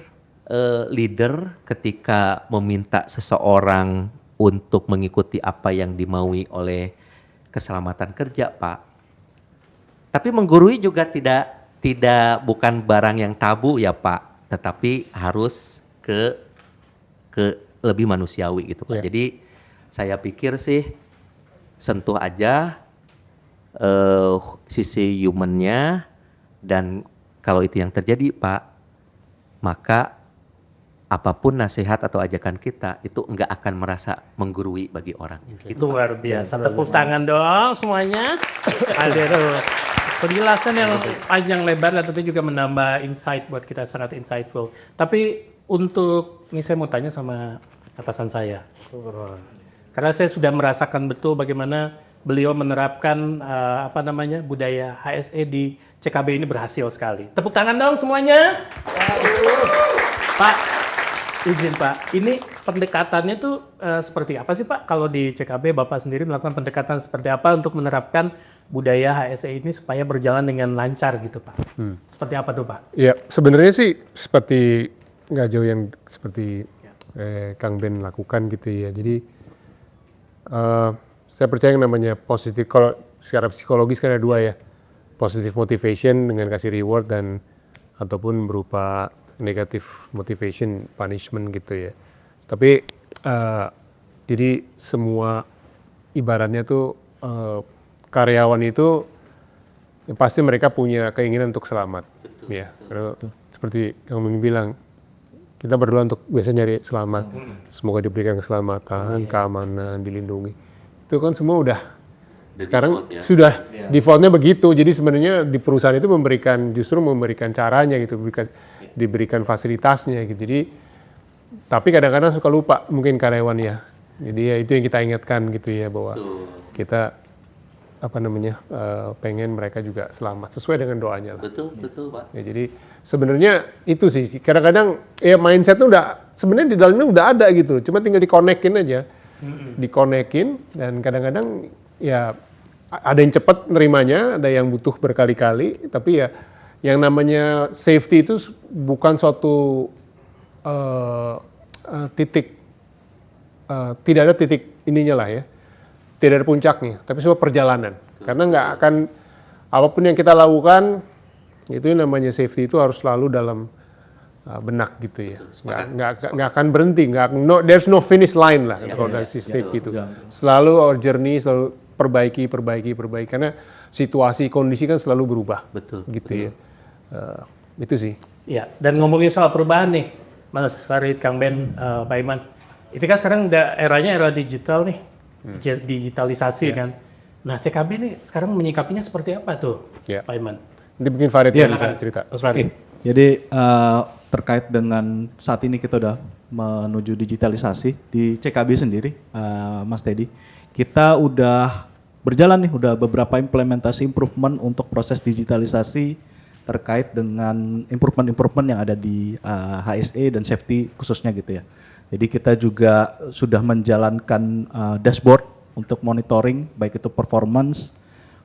leader ketika meminta seseorang untuk mengikuti apa yang dimaui oleh keselamatan kerja Pak. Tapi menggurui juga bukan barang yang tabu ya Pak. Tetapi harus ke lebih manusiawi gitu Pak. Jadi saya pikir sih sentuh aja sisi humannya dan kalau itu yang terjadi Pak, maka apapun nasihat atau ajakan kita itu enggak akan merasa menggurui bagi orang. Itu luar biasa. Tepuk tangan dong semuanya. Aduh. Penjelasan yang panjang lebar dan tentu juga menambah insight buat kita, sangat insightful. Tapi untuk ini saya mau tanya sama atasan saya. Karena saya sudah merasakan betul bagaimana beliau menerapkan budaya HSE di CKB ini berhasil sekali. Tepuk tangan dong semuanya. Pak, izin Pak, ini pendekatannya tuh seperti apa sih Pak? Kalau di CKB Bapak sendiri melakukan pendekatan seperti apa untuk menerapkan budaya HSE ini supaya berjalan dengan lancar gitu Pak? Seperti apa tuh Pak? Ya sebenarnya sih seperti nggak jauh yang seperti Kang Ben lakukan gitu ya. Jadi saya percaya yang namanya positif, kalau secara psikologis kan ada dua ya. Positive motivation dengan kasih reward dan ataupun berupa negative motivation, punishment gitu ya. Tapi jadi semua ibaratnya tuh karyawan itu ya pasti mereka punya keinginan untuk selamat. Betul, ya. Betul. Seperti yang Mimi bilang, kita berdoa untuk biasa nyari selamat. Semoga diberikan keselamatan, keamanan, dilindungi. Itu kan semua udah sekarang sudah defaultnya begitu. Jadi sebenarnya di perusahaan itu justru memberikan caranya gitu, diberikan fasilitasnya gitu. Jadi tapi kadang-kadang suka lupa mungkin karyawan ya. Jadi ya itu yang kita ingatkan gitu ya, bahwa kita pengen mereka juga selamat sesuai dengan doanya lah. Betul Pak. Ya, jadi sebenarnya itu sih kadang-kadang ya mindsetnya udah sebenarnya di dalamnya udah ada gitu, cuma tinggal dikonekin aja, dikonekin, dan kadang-kadang ya ada yang cepat nerimanya, ada yang butuh berkali-kali, tapi ya yang namanya safety itu bukan suatu titik, tidak ada titik ininya lah ya. Tidak ada puncaknya, tapi semua perjalanan. Karena nggak akan, apapun yang kita lakukan, itu namanya safety itu harus selalu dalam benak gitu ya. Nggak akan berhenti, there's no finish line lah kalau dari safety itu. Selalu our journey, selalu perbaiki. Karena situasi, kondisi kan selalu berubah. Betul. Gitu ya. Itu sih. Ya, dan ngomongin soal perubahan nih, Mas Farid, Kang Ben, Pak Iman. Itu kan sekarang udah era digital nih. Digitalisasi kan. Nah CKB ini sekarang menyikapinya seperti apa tuh Pak Iman? Nanti bikin Farid yang bisa cerita. Jadi terkait dengan saat ini kita udah menuju digitalisasi di CKB sendiri, Mas Teddy, kita udah berjalan nih, udah beberapa implementasi improvement untuk proses digitalisasi terkait dengan improvement yang ada di HSE dan safety khususnya gitu ya. Jadi kita juga sudah menjalankan dashboard untuk monitoring, baik itu performance,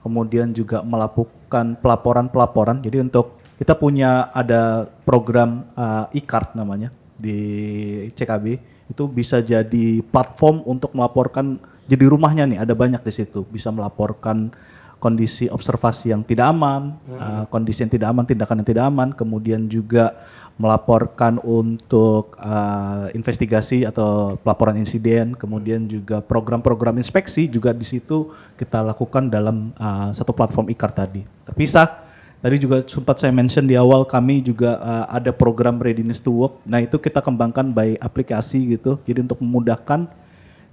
kemudian juga melakukan pelaporan. Jadi untuk kita punya ada program e-card namanya di CKB, itu bisa jadi platform untuk melaporkan, jadi rumahnya nih ada banyak di situ, bisa melaporkan kondisi observasi yang tidak aman, kondisi yang tidak aman, tindakan yang tidak aman, kemudian juga melaporkan untuk investigasi atau pelaporan insiden, kemudian juga program-program inspeksi juga di situ kita lakukan dalam satu platform e-card tadi. Terpisah. Tadi juga sempat saya mention di awal, kami juga ada program readiness to work. Nah itu kita kembangkan by aplikasi gitu. Jadi untuk memudahkan,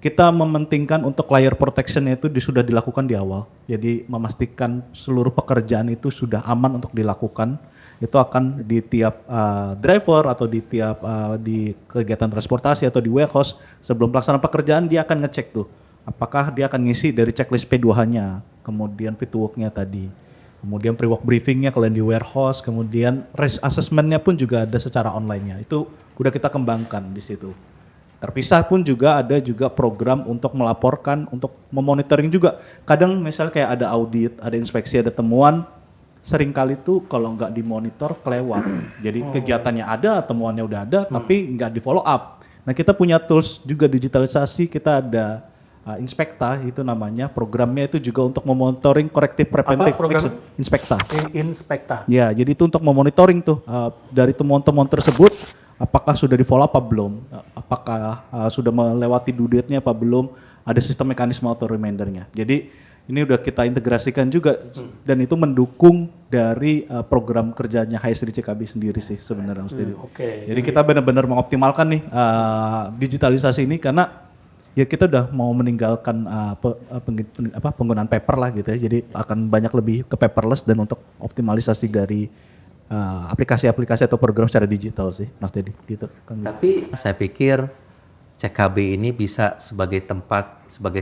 kita mementingkan untuk layer protection itu sudah dilakukan di awal. Jadi memastikan seluruh pekerjaan itu sudah aman untuk dilakukan. Itu akan di tiap driver atau di tiap di kegiatan transportasi atau di warehouse, sebelum pelaksanaan pekerjaan dia akan ngecek tuh. Apakah dia akan ngisi dari checklist P2H-nya, kemudian fit to work-nya tadi. Kemudian pre-work briefingnya kalau di warehouse, kemudian risk assessment-nya pun juga ada secara online-nya. Itu udah kita kembangkan di situ. Terpisah pun juga ada juga program untuk melaporkan, untuk memonitoring juga. Kadang misalnya kayak ada audit, ada inspeksi, ada temuan, seringkali tuh kalau nggak dimonitor kelewat. Jadi kegiatannya ada, temuannya udah ada, tapi nggak di follow up. Nah kita punya tools juga digitalisasi, kita ada Inspekta itu namanya, programnya itu juga untuk memonitoring corrective preventive action. Inspekta. Inspekta. Ya, jadi itu untuk memonitoring tuh dari temuan-temuan tersebut, apakah sudah di follow up apa belum, apakah sudah melewati due date-nya apa belum, ada sistem mekanisme auto reminder-nya. Jadi ini udah kita integrasikan juga dan itu mendukung dari program kerjanya HSE di CKB sendiri sih sebenarnya Mas Dedi. Jadi kita benar-benar mengoptimalkan nih digitalisasi ini karena ya kita udah mau meninggalkan penggunaan paper lah gitu ya. Jadi akan banyak lebih ke paperless dan untuk optimalisasi dari aplikasi-aplikasi atau program secara digital sih Mas Dedi gitu. Tapi saya pikir CKB ini bisa sebagai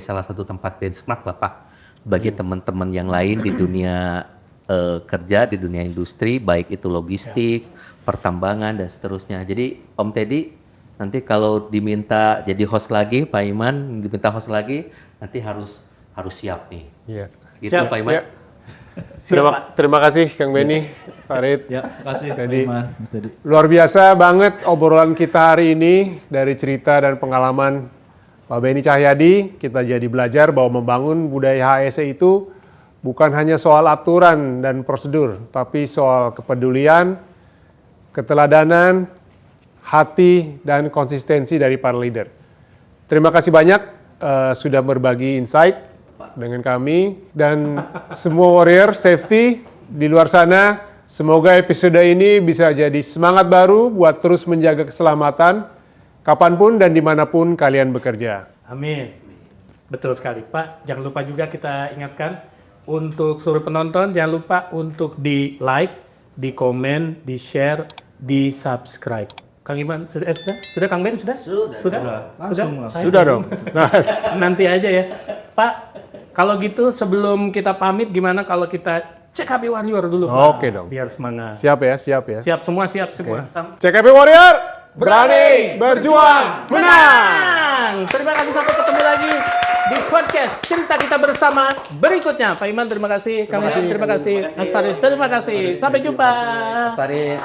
salah satu tempat benchmark lah Pak bagi teman-teman yang lain di dunia kerja, di dunia industri, baik itu logistik, pertambangan dan seterusnya. Jadi Om Teddy nanti kalau diminta jadi host lagi, Pak Iman diminta host lagi, nanti harus siap nih. Iya. Gitu Siap. Pak Iman. Ya. Terima kasih Kang Benny, Farid. Ya, kasih Jadi, Mas Dedi. luar biasa banget obrolan kita hari ini dari cerita dan pengalaman Pak Benny Cahyadi. Kita jadi belajar bahwa membangun budaya HSE itu bukan hanya soal aturan dan prosedur, tapi soal kepedulian, keteladanan, hati, dan konsistensi dari para leader. Terima kasih banyak sudah berbagi insight dengan kami dan semua warrior safety di luar sana. Semoga episode ini bisa jadi semangat baru buat terus menjaga keselamatan kapanpun dan dimanapun kalian bekerja. Amin. Betul sekali Pak. Jangan lupa juga kita ingatkan untuk seluruh penonton, jangan lupa untuk di like, di komen, di share, di subscribe. Kang Iman sudah Kang Ben sudah? Langsung. Sudah dong. Nanti aja ya. Pak, kalau gitu sebelum kita pamit gimana kalau kita CKB Warrior dulu? Oke dong. Biar semangat. Siap ya, siap ya. Siap semua. CKB Warrior, berani, berjuang, menang! Terima kasih, sampai ketemu lagi di podcast Cerita Kita Bersama berikutnya. Pak Iman terima kasih, Kang Iman terima kasih, Mas Farid terima kasih. Sampai jumpa. Mas Farid.